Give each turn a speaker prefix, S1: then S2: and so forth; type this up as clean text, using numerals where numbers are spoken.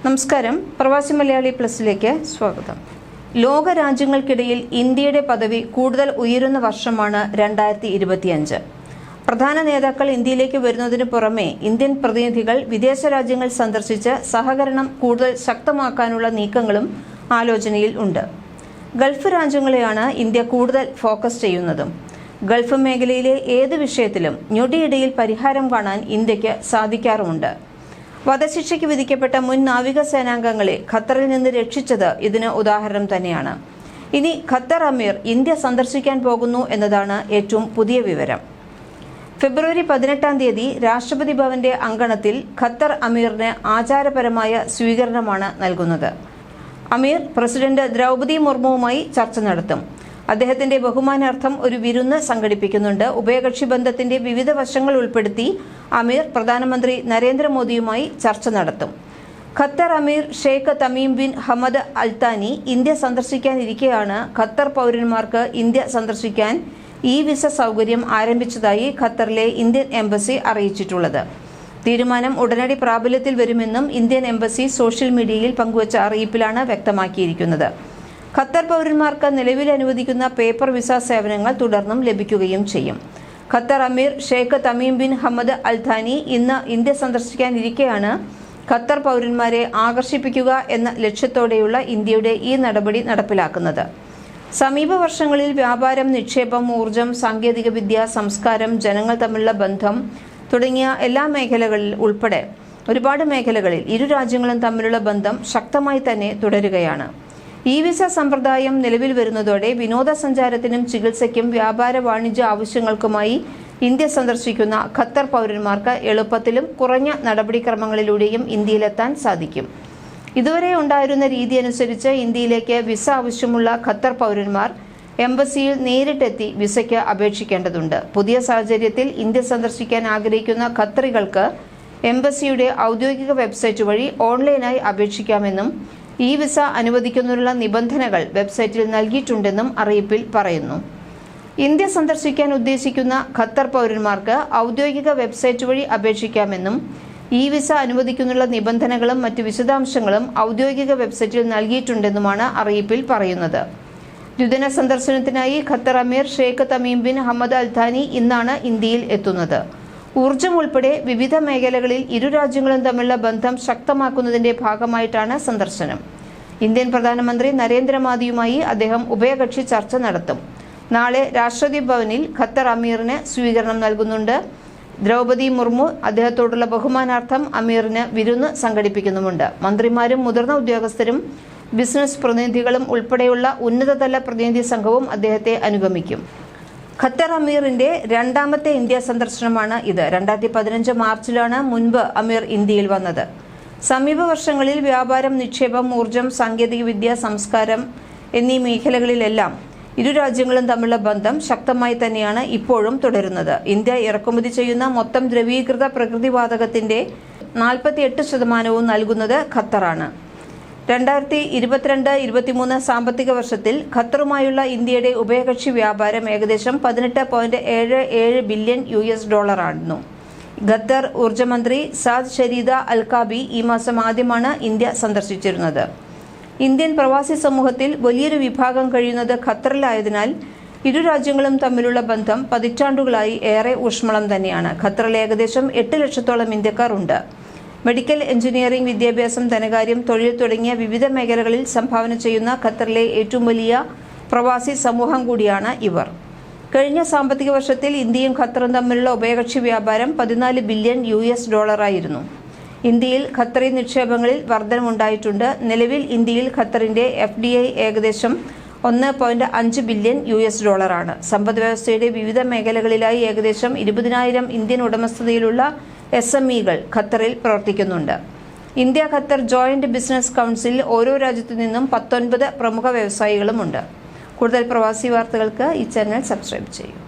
S1: നമസ്കാരം. പ്രവാസി മലയാളി പ്ലസിലേക്ക് സ്വാഗതം. ലോകരാജ്യങ്ങൾക്കിടയിൽ ഇന്ത്യയുടെ പദവി കൂടുതൽ ഉയരുന്ന വർഷമാണ് 2025. പ്രധാന നേതാക്കൾ ഇന്ത്യയിലേക്ക് വരുന്നതിനു പുറമെ ഇന്ത്യൻ പ്രതിനിധികൾ വിദേശ രാജ്യങ്ങൾ സന്ദർശിച്ച് സഹകരണം കൂടുതൽ ശക്തമാക്കാനുള്ള നീക്കങ്ങളും ആലോചനയിൽ ഉണ്ട്. ഗൾഫ് രാജ്യങ്ങളെയാണ് ഇന്ത്യ കൂടുതൽ ഫോക്കസ് ചെയ്യുന്നതും. ഗൾഫ് മേഖലയിലെ ഏത് വിഷയത്തിലും ഞൊടിയിടയിൽ പരിഹാരം കാണാൻ ഇന്ത്യക്ക് സാധിക്കാറുമുണ്ട്. വധശിക്ഷയ്ക്ക് വിധിക്കപ്പെട്ട മുൻ നാവിക സേനാംഗങ്ങളെ ഖത്തറിൽ നിന്ന് രക്ഷിച്ചത് ഇതിന് ഉദാഹരണം തന്നെയാണ്. ഇനി ഖത്തർ അമീർ ഇന്ത്യ സന്ദർശിക്കാൻ പോകുന്നു എന്നതാണ് ഏറ്റവും പുതിയ വിവരം. ഫെബ്രുവരി 18 രാഷ്ട്രപതി ഭവന്റെ അങ്കണത്തിൽ ഖത്തർ അമീറിന് ആചാരപരമായ സ്വീകരണമാണ് നൽകുന്നത്. അമീർ പ്രസിഡന്റ് ദ്രൗപദി മുർമുവുമായി ചർച്ച നടത്തും. അദ്ദേഹത്തിന്റെ ബഹുമാനാർത്ഥം ഒരു വിരുന്ന് സംഘടിപ്പിക്കുന്നുണ്ട്. ഉഭയകക്ഷി ബന്ധത്തിന്റെ വിവിധ വശങ്ങൾ ഉൾപ്പെടുത്തി അമീർ പ്രധാനമന്ത്രി നരേന്ദ്രമോദിയുമായി ചർച്ച നടത്തും. ഖത്തർ അമീർ Sheikh Tamim bin Hamad Al താനി ഇന്ത്യ സന്ദർശിക്കാനിരിക്കെയാണ് ഖത്തർ പൗരന്മാർക്ക് ഇന്ത്യ സന്ദർശിക്കാൻ വിസ സൗകര്യം ആരംഭിച്ചതായി ഖത്തറിലെ ഇന്ത്യൻ എംബസി അറിയിച്ചിട്ടുള്ളത്. തീരുമാനം ഉടനടി പ്രാബല്യത്തിൽ വരുമെന്നും ഇന്ത്യൻ എംബസി സോഷ്യൽ മീഡിയയിൽ പങ്കുവച്ച അറിയിപ്പിലാണ് വ്യക്തമാക്കിയിരിക്കുന്നത്. ഖത്തർ പൗരന്മാർക്ക് നിലവിൽ അനുവദിക്കുന്ന പേപ്പർ വിസ സേവനങ്ങൾ തുടർന്നും ലഭിക്കുകയും ചെയ്യും. ഖത്തർ അമീർ Sheikh Tamim bin Hamad Al താനി ഇന്ന് ഇന്ത്യ സന്ദർശിക്കാനിരിക്കെയാണ് ഖത്തർ പൗരന്മാരെ ആകർഷിപ്പിക്കുക എന്ന ലക്ഷ്യത്തോടെയുള്ള ഇന്ത്യയുടെ ഈ നടപടി നടപ്പിലാക്കുന്നത്. സമീപ വർഷങ്ങളിൽ വ്യാപാരം, നിക്ഷേപം, ഊർജം, സാങ്കേതികവിദ്യ, സംസ്കാരം, ജനങ്ങൾ തമ്മിലുള്ള ബന്ധം തുടങ്ങിയ എല്ലാ മേഖലകളിൽ ഉൾപ്പെടെ ഒരുപാട് മേഖലകളിൽ ഇരു രാജ്യങ്ങളും തമ്മിലുള്ള ബന്ധം ശക്തമായി തന്നെ തുടരുകയാണ്. വിസ സമ്പ്രദായം നിലവിൽ വരുന്നതോടെ വിനോദസഞ്ചാരത്തിനും ചികിത്സയ്ക്കും വ്യാപാര വാണിജ്യ ആവശ്യങ്ങൾക്കുമായി ഇന്ത്യ സന്ദർശിക്കുന്ന ഖത്തർ പൗരന്മാർക്ക് എളുപ്പത്തിലും കുറഞ്ഞ നടപടിക്രമങ്ങളിലൂടെയും ഇന്ത്യയിലെത്താൻ സാധിക്കും. ഇതുവരെ ഉണ്ടായിരുന്ന രീതി അനുസരിച്ച് ഇന്ത്യയിലേക്ക് വിസ ആവശ്യമുള്ള ഖത്തർ പൗരന്മാർ എംബസിയിൽ നേരിട്ടെത്തി വിസയ്ക്ക് അപേക്ഷിക്കേണ്ടതുണ്ട്. പുതിയ സാഹചര്യത്തിൽ ഇന്ത്യ സന്ദർശിക്കാൻ ആഗ്രഹിക്കുന്ന ഖത്തറികൾക്ക് എംബസിയുടെ ഔദ്യോഗിക വെബ്സൈറ്റ് വഴി ഓൺലൈനായി അപേക്ഷിക്കാമെന്നും വിസ അനുവദിക്കുന്നതിനുള്ള നിബന്ധനകൾ വെബ്സൈറ്റിൽ നൽകിയിട്ടുണ്ടെന്നും അറിയിപ്പിൽ പറയുന്നു. ഇന്ത്യ സന്ദർശിക്കാൻ ഉദ്ദേശിക്കുന്ന ഖത്തർ പൗരന്മാർക്ക് ഔദ്യോഗിക വെബ്സൈറ്റ് വഴി അപേക്ഷിക്കാമെന്നും വിസ അനുവദിക്കുന്നതിനുള്ള നിബന്ധനകളും മറ്റ് വിശദാംശങ്ങളും ഔദ്യോഗിക വെബ്സൈറ്റിൽ നൽകിയിട്ടുണ്ടെന്നുമാണ് അറിയിപ്പിൽ പറയുന്നത്. ദ്വിദിന സന്ദർശനത്തിനായി ഖത്തർ അമീർ Sheikh Tamim bin Hamad Al താനി ഇന്നാണ് ഇന്ത്യയിൽ എത്തുന്നത്. ഊർജം ഉൾപ്പെടെ വിവിധ മേഖലകളിൽ ഇരു രാജ്യങ്ങളും തമ്മിലുള്ള ബന്ധം ശക്തമാക്കുന്നതിന്റെ ഭാഗമായിട്ടാണ് സന്ദർശനം. ഇന്ത്യൻ പ്രധാനമന്ത്രി നരേന്ദ്രമോദിയുമായി അദ്ദേഹം ഉഭയകക്ഷി ചർച്ച നടത്തും. നാളെ രാഷ്ട്രപതി ഭവനിൽ ഖത്തർ അമീറിന് സ്വീകരണം നൽകുന്നുണ്ട്. ദ്രൗപദി മുർമു അദ്ദേഹത്തോടുള്ള ബഹുമാനാർത്ഥം അമീറിന് വിരുന്ന് സംഘടിപ്പിക്കുന്നുമുണ്ട്. മന്ത്രിമാരും മുതിർന്ന ഉദ്യോഗസ്ഥരും ബിസിനസ് പ്രതിനിധികളും ഉൾപ്പെടെയുള്ള ഉന്നതതല പ്രതിനിധി സംഘവും അദ്ദേഹത്തെ അനുഗമിക്കും. ഖത്തർ അമീറിന്റെ രണ്ടാമത്തെ ഇന്ത്യ സന്ദർശനമാണ് ഇത്. 2015 മാർച്ചിലാണ് മുൻപ് അമീർ ഇന്ത്യയിൽ വന്നത്. സമീപ വർഷങ്ങളിൽ വ്യാപാരം, നിക്ഷേപം, ഊർജം, സാങ്കേതികവിദ്യ, സംസ്കാരം എന്നീ മേഖലകളിലെല്ലാം ഇരു രാജ്യങ്ങളും തമ്മിലുള്ള ബന്ധം ശക്തമായി തന്നെയാണ് ഇപ്പോഴും തുടരുന്നത്. ഇന്ത്യ ഇറക്കുമതി ചെയ്യുന്ന മൊത്തം ദ്രവീകൃത പ്രകൃതിവാതകത്തിന്റെ 48% നൽകുന്നത് ഖത്തറാണ്. 2022-23 സാമ്പത്തിക വർഷത്തിൽ ഖത്തറുമായുള്ള ഇന്ത്യയുടെ ഉഭയകക്ഷി വ്യാപാരം ഏകദേശം $18.77 ബില്യൺ ആയിരുന്നു. ഖത്തർ ഊർജ്ജമന്ത്രി സാദ് ഷരീദ അൽ കാബി ഈ മാസം ആദ്യമാണ് ഇന്ത്യ സന്ദർശിച്ചിരുന്നത്. ഇന്ത്യൻ പ്രവാസി സമൂഹത്തിൽ വലിയൊരു വിഭാഗം കഴിയുന്നത് ഖത്തറിലായതിനാൽ ഇരു രാജ്യങ്ങളും തമ്മിലുള്ള ബന്ധം പതിറ്റാണ്ടുകളായി ഏറെ ഊഷ്മളം തന്നെയാണ്. ഖത്തറിൽ ഏകദേശം 8 ലക്ഷത്തോളം ഇന്ത്യക്കാർ ഉണ്ട്. മെഡിക്കൽ, എഞ്ചിനീയറിംഗ്, വിദ്യാഭ്യാസം, ധനകാര്യം, തൊഴിൽ തുടങ്ങിയ വിവിധ മേഖലകളിൽ സംഭാവന ചെയ്യുന്ന ഖത്തറിലെ ഏറ്റവും വലിയ പ്രവാസി സമൂഹം കൂടിയാണ് ഇവർ. കഴിഞ്ഞ സാമ്പത്തിക വർഷത്തിൽ ഇന്ത്യയും ഖത്തറും തമ്മിലുള്ള ഉഭയകക്ഷി വ്യാപാരം $14 ബില്യൺ ആയിരുന്നു. ഇന്ത്യയിൽ ഖത്തറി നിക്ഷേപങ്ങളിൽ വർധനവുണ്ടായിട്ടുണ്ട്. നിലവിൽ ഇന്ത്യയിൽ ഖത്തറിന്റെ FDI ഏകദേശം $1.5 ബില്യൺ ആണ്. സമ്പദ് വ്യവസ്ഥയുടെ വിവിധ മേഖലകളിലായി ഏകദേശം 20,000 ഇന്ത്യൻ ഉടമസ്ഥതയിലുള്ള SMEകൾ ഖത്തറിൽ പ്രവർത്തിക്കുന്നുണ്ട്. ഇന്ത്യ ഖത്തർ ജോയിന്റ് ബിസിനസ് കൗൺസിലിൽ ഓരോ രാജ്യത്തു നിന്നും 19 പ്രമുഖ വ്യവസായികളുമുണ്ട്. കൂടുതൽ പ്രവാസി വാർത്തകൾക്ക് ഈ ചാനൽ സബ്സ്ക്രൈബ് ചെയ്യും.